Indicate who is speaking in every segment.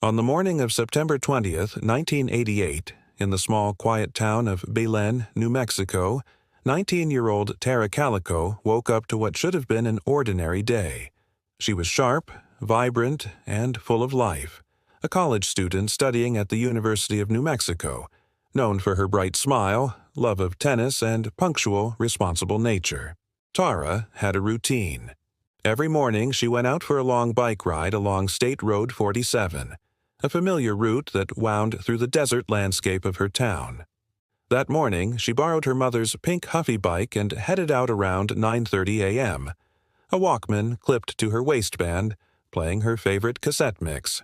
Speaker 1: On the morning of September 20th, 1988, in the small, quiet town of Belen, New Mexico, 19-year-old Tara Calico woke up to what should have been an ordinary day. She was sharp, vibrant, and full of life, a college student studying at the University of New Mexico, known for her bright smile, love of tennis, and punctual, responsible nature. Tara had a routine. Every morning she went out for a long bike ride along State Road 47, a familiar route that wound through the desert landscape of her town. That morning, she borrowed her mother's pink Huffy bike and headed out around 9:30 a.m., a Walkman clipped to her waistband, playing her favorite cassette mix.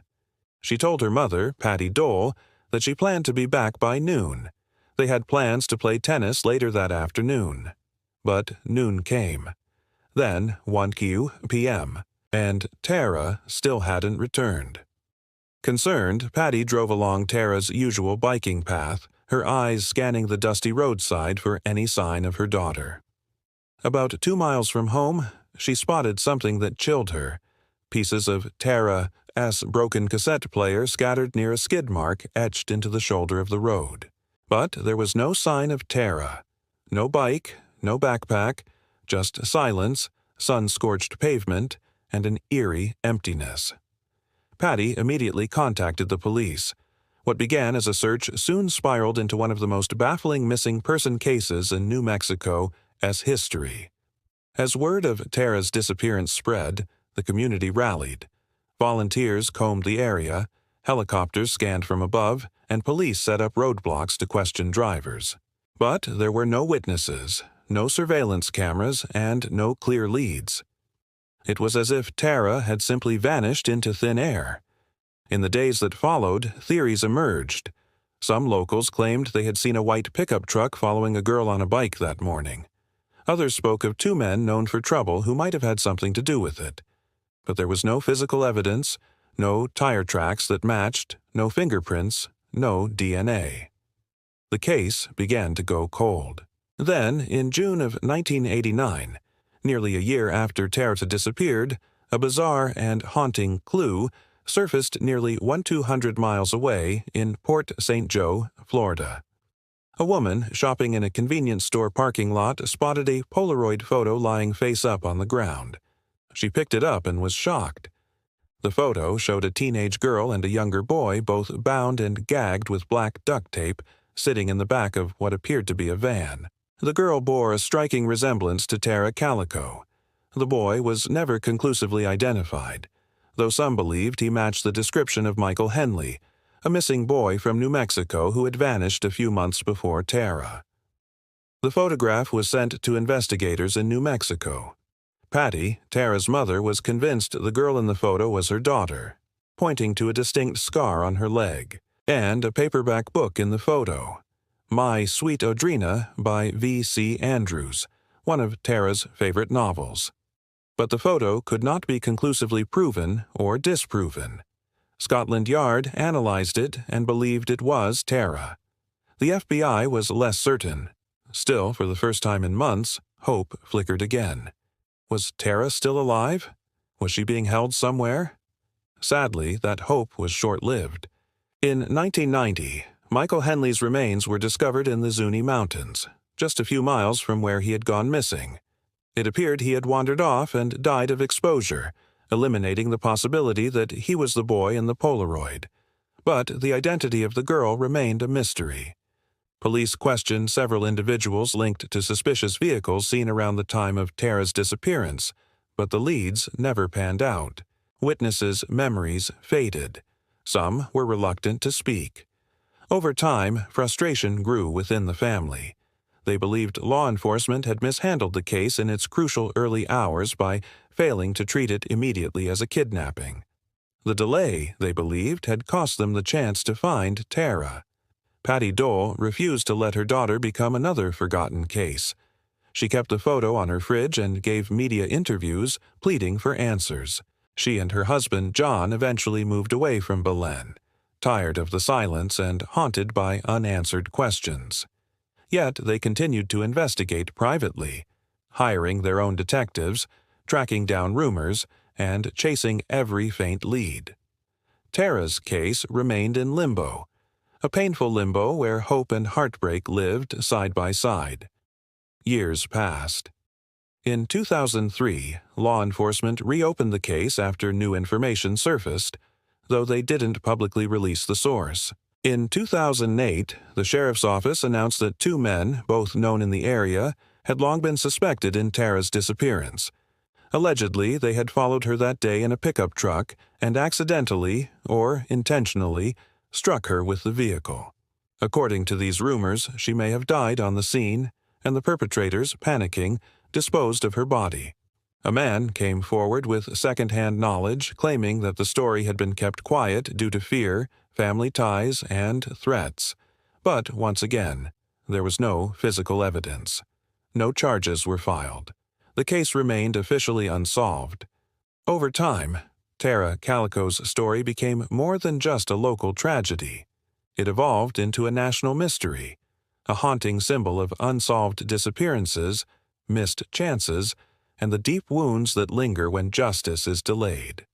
Speaker 1: She told her mother, Patty Dole, that she planned to be back by noon. They had plans to play tennis later that afternoon. But noon came. Then 1 p.m., and Tara still hadn't returned. Concerned, Patty drove along Tara's usual biking path, her eyes scanning the dusty roadside for any sign of her daughter. About 2 miles from home, she spotted something that chilled her: pieces of Tara's broken cassette player scattered near a skid mark etched into the shoulder of the road. But there was no sign of Tara. No bike, no backpack, just silence, sun-scorched pavement, and an eerie emptiness. Patty immediately contacted the police. What began as a search soon spiraled into one of the most baffling missing person cases in New Mexico's history. As word of Tara's disappearance spread, the community rallied. Volunteers combed the area, helicopters scanned from above, and police set up roadblocks to question drivers. But there were no witnesses, no surveillance cameras, and no clear leads. It was as if Tara had simply vanished into thin air. In the days that followed, theories emerged. Some locals claimed they had seen a white pickup truck following a girl on a bike that morning. Others spoke of 2 men known for trouble who might have had something to do with it. But there was no physical evidence, no tire tracks that matched, no fingerprints, no DNA. The case began to go cold. Then, in June of 1989, nearly a year after Tara disappeared, a bizarre and haunting clue surfaced nearly 1,200 miles away in Port St. Joe, Florida. A woman shopping in a convenience store parking lot spotted a Polaroid photo lying face up on the ground. She picked it up and was shocked. The photo showed a teenage girl and a younger boy, both bound and gagged with black duct tape, sitting in the back of what appeared to be a van. The girl bore a striking resemblance to Tara Calico. The boy was never conclusively identified, though some believed he matched the description of Michael Henley, a missing boy from New Mexico who had vanished a few months before Tara. The photograph was sent to investigators in New Mexico. Patty, Tara's mother, was convinced the girl in the photo was her daughter, pointing to a distinct scar on her leg, and a paperback book in the photo, My Sweet Audrina by V.C. Andrews, one of Tara's favorite novels. But the photo could not be conclusively proven or disproven. Scotland Yard analyzed it and believed it was Tara. The FBI was less certain. Still, for the first time in months, hope flickered again. Was Tara still alive? Was she being held somewhere? Sadly, that hope was short-lived. In 1990, Michael Henley's remains were discovered in the Zuni Mountains, just a few miles from where he had gone missing. It appeared he had wandered off and died of exposure, eliminating the possibility that he was the boy in the Polaroid. But the identity of the girl remained a mystery. Police questioned several individuals linked to suspicious vehicles seen around the time of Tara's disappearance, but the leads never panned out. Witnesses' memories faded. Some were reluctant to speak. Over time, frustration grew within the family. They believed law enforcement had mishandled the case in its crucial early hours by failing to treat it immediately as a kidnapping. The delay, they believed, had cost them the chance to find Tara. Patty Dole refused to let her daughter become another forgotten case. She kept the photo on her fridge and gave media interviews, pleading for answers. She and her husband, John, eventually moved away from Belen, tired of the silence and haunted by unanswered questions. Yet they continued to investigate privately, hiring their own detectives, tracking down rumors, and chasing every faint lead. Tara's case remained in limbo, a painful limbo where hope and heartbreak lived side by side. Years passed. In 2003, law enforcement reopened the case after new information surfaced, though they didn't publicly release the source. In 2008, the sheriff's office announced that two men, both known in the area, had long been suspected in Tara's disappearance. Allegedly, they had followed her that day in a pickup truck and accidentally, or intentionally, struck her with the vehicle. According to these rumors, she may have died on the scene, and the perpetrators, panicking, disposed of her body. A man came forward with second-hand knowledge, claiming that the story had been kept quiet due to fear, family ties, and threats. But, once again, there was no physical evidence. No charges were filed. The case remained officially unsolved. Over time, Tara Calico's story became more than just a local tragedy. It evolved into a national mystery, a haunting symbol of unsolved disappearances, missed chances, and the deep wounds that linger when justice is delayed.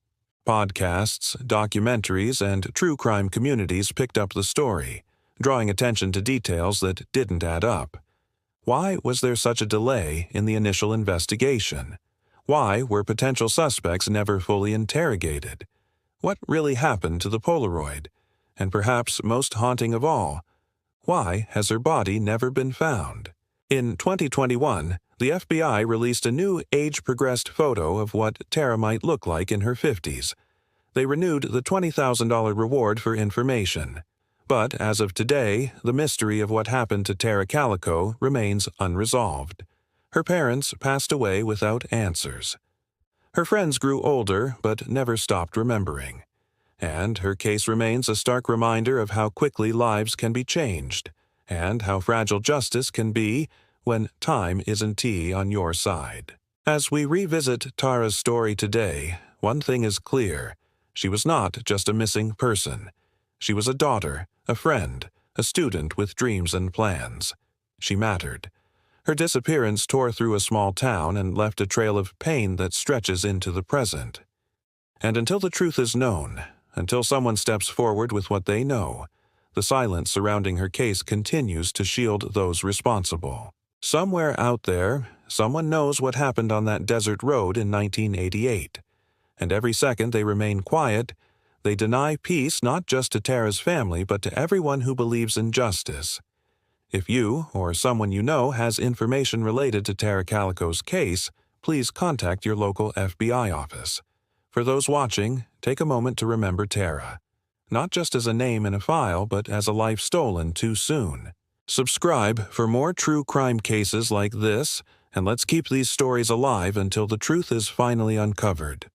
Speaker 1: Podcasts, documentaries, and true crime communities picked up the story, drawing attention to details that didn't add up. Why was there such a delay in the initial investigation? Why were potential suspects never fully interrogated? What really happened to the Polaroid? And perhaps most haunting of all, why has her body never been found? In 2021, the FBI released a new age-progressed photo of what Tara might look like in her 50s. They renewed the $20,000 reward for information. But as of today, the mystery of what happened to Tara Calico remains unresolved. Her parents passed away without answers. Her friends grew older but never stopped remembering. And her case remains a stark reminder of how quickly lives can be changed, and how fragile justice can be when time isn't on your side. As we revisit Tara's story today, one thing is clear. She was not just a missing person. She was a daughter, a friend, a student with dreams and plans. She mattered. Her disappearance tore through a small town and left a trail of pain that stretches into the present. And until the truth is known, until someone steps forward with what they know, the silence surrounding her case continues to shield those responsible. Somewhere out there, someone knows what happened on that desert road in 1988. And every second they remain quiet, they deny peace not just to Tara's family but to everyone who believes in justice. If you or someone you know has information related to Tara Calico's case, please contact your local FBI office. For those watching, take a moment to remember Tara, not just as a name in a file but as a life stolen too soon. Subscribe for more true crime cases like this, and let's keep these stories alive until the truth is finally uncovered.